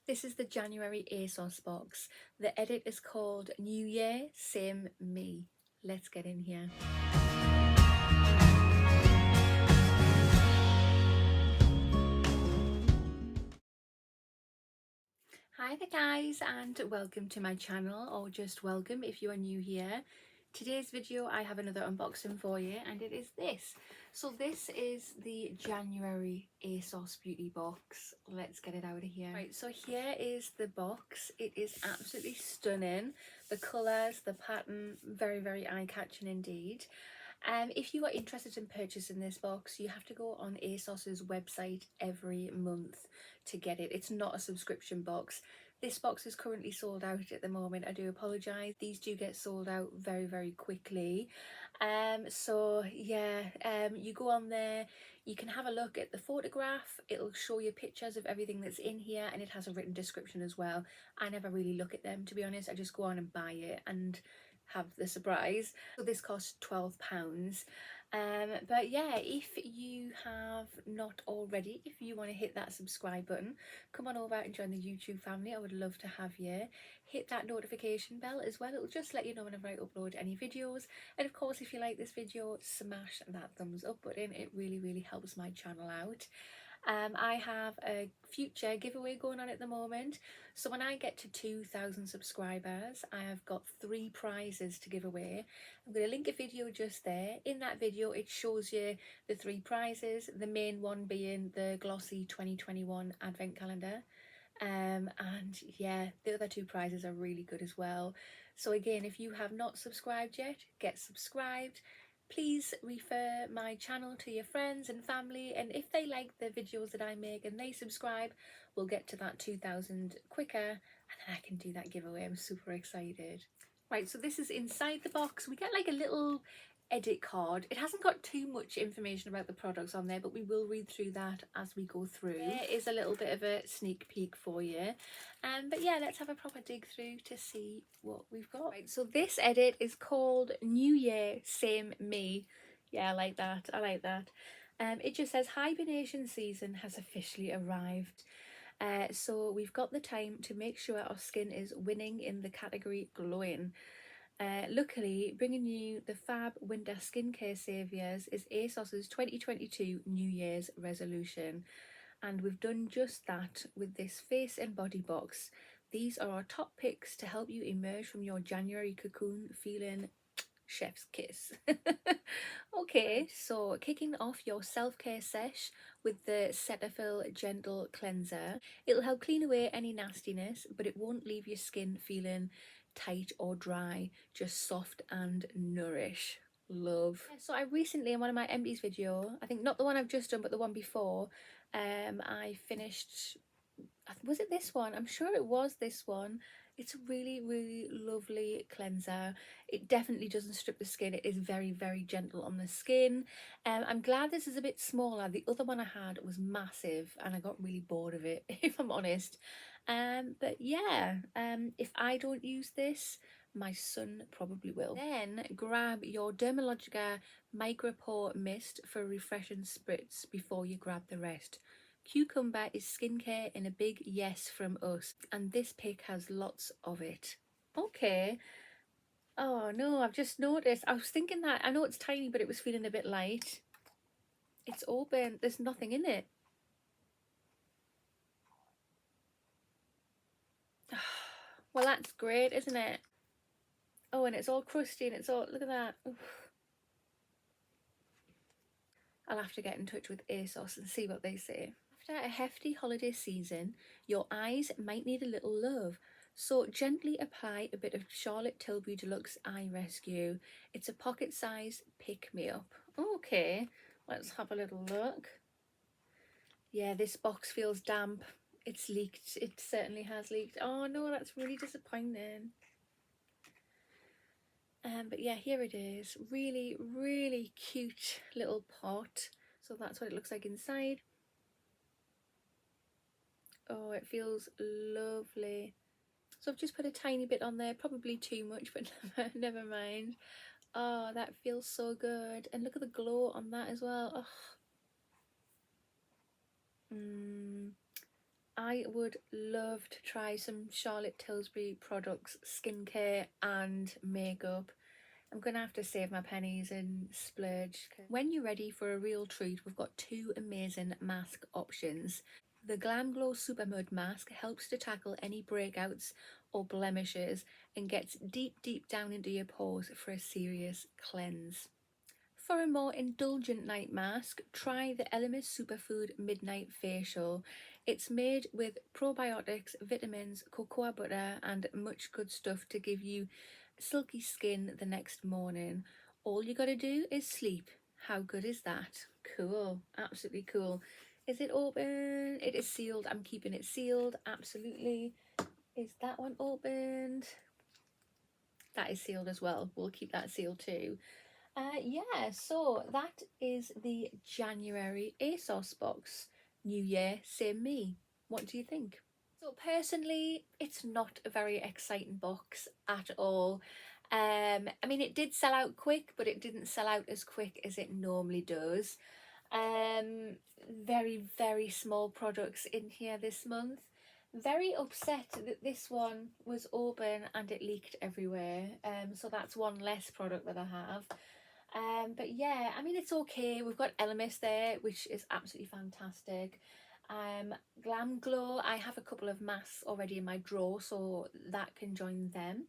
This is the January Asos box. The edit is called New Year, Same Me. Let's get in here. Hi there guys, and welcome to my channel, or just welcome if you are new here. Today's video I have another unboxing for you, and it is this. So this is the January Asos beauty box. Let's get it out of here. Right, so here is the box. It is absolutely stunning. The colours, the pattern, very eye-catching indeed. If you are interested in purchasing this box, you have to go on Asos's website every month to get it. It's not a subscription box. This box is currently sold out at the moment. I do apologise. These do get sold out very quickly. You go on there, you can have a look at the photograph. It'll show you pictures of everything that's in here, and it has a written description as well. I never really look at them, to be honest. I just go on and buy it and have the surprise. So this costs £12. But yeah, if you have not already, if you want to hit that subscribe button, come on over and join the YouTube family. I would love to have you. Hit that notification bell as well. It'll just let you know whenever I upload any videos. And of course, if you like this video, smash that thumbs up button. It really helps my channel out. I have a future giveaway going on at the moment. So when I get to 2,000 subscribers, I have got 3 prizes to give away. I'm going to link a video just there. In that video, it shows you the 3 prizes, the main one being the glossy 2021 advent calendar. And yeah, the other 2 prizes are really good as well. So again, if you have not subscribed yet, get subscribed. Please refer my channel to your friends and family, and if they like the videos that I make and they subscribe, we'll get to that 2,000 quicker, and then I can do that giveaway. I'm super excited. Right, so this is inside the box. We get like a little edit card. It hasn't got too much information about the products on there, but we will read through that as we go through. There is a little bit of a sneak peek for you. But yeah, let's have a proper dig through to see what we've got. Right, so this edit is called New Year, Same Me. Yeah, I like that. I like that. It just says hibernation season has officially arrived. So we've got the time to make sure our skin is winning in the category glowing. Luckily, bringing you the fab winter skincare saviours is Asos's 2022 New Year's resolution, and we've done just that with this face and body box. These are our top picks to help you emerge from your January cocoon feeling chef's kiss. Okay, so kicking off your self-care sesh with the Cetaphil Gentle Cleanser. It'll help clean away any nastiness, but it won't leave your skin feeling tight or dry, just soft and nourish. Love. So I recently, in one of my empties video, I think not the one I've just done but the one before, I finished, was it this one? I'm sure it was this one. It's a really lovely cleanser. It definitely doesn't strip the skin. It is very gentle on the skin. I'm glad this is a bit smaller. The other one I had was massive and I got really bored of it, if I'm honest. But yeah, if I don't use this, my son probably will. Then grab your Dermalogica micropore mist for a refreshing spritz before you grab the rest. Cucumber is skincare in a big yes from us, and this pick has lots of it. Okay. Oh no, I've just noticed. I was thinking that, I know it's tiny, but it was feeling a bit light. It's open. There's nothing in it. Well, that's great, isn't it? Oh, and it's all crusty and it's all, look at that. Oof. I'll have to get in touch with Asos and see what they say. After a hefty holiday season, your eyes might need a little love. So gently apply a bit of Charlotte Tilbury Deluxe Eye Rescue. It's a pocket-sized pick-me-up. Okay, let's have a little look. Yeah, this box feels damp. It's leaked. It certainly has leaked. Oh no, that's really disappointing. But yeah, here it is. Really cute little pot. So that's what it looks like inside. Oh, it feels lovely. So I've just put a tiny bit on there, probably too much, but never mind. Oh, that feels so good. And look at the glow on that as well. Oh. I would love to try some Charlotte Tilbury products, skincare and makeup. I'm gonna have to save my pennies and splurge. When you're ready for a real treat, we've got two amazing mask options. The Glam Glow Super Mud Mask helps to tackle any breakouts or blemishes and gets deep down into your pores for a serious cleanse. For a more indulgent night mask, try the Elemis Superfood Midnight Facial. It's made with probiotics, vitamins, cocoa butter, and much good stuff to give you silky skin the next morning. All you gotta do is sleep. How good is that? Cool, absolutely cool. Is it open? It is sealed. I'm keeping it sealed, absolutely. Is that one opened? That is sealed as well. We'll keep that sealed too. Yeah, so that is the January ASOS box. New year, same me. What do you think? So personally, it's not a very exciting box at all. I mean, it did sell out quick, but it didn't sell out as quick as it normally does. Very small products in here this month. Very upset that this one was open and it leaked everywhere. So that's one less product that I have. But yeah, I mean, it's okay. We've got Elemis there, which is absolutely fantastic. Glam Glow, I have a couple of masks already in my drawer, so that can join them.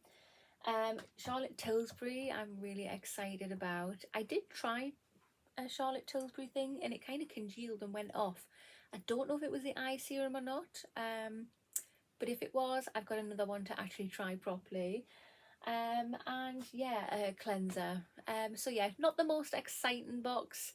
Charlotte Tilbury, I'm really excited about. I did try a Charlotte Tilbury thing and it kind of congealed and went off. I don't know if it was the eye serum or not, but if it was, I've got another one to actually try properly. And yeah, a cleanser. So yeah, not the most exciting box,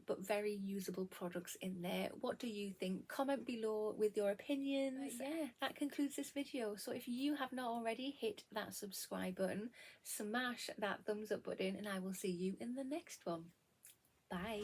but very usable products in there. What do you think? Comment below with your opinions. Yeah, that concludes this video. So if you have not already, hit that subscribe button, smash that thumbs up button, and I will see you in the next one. Bye.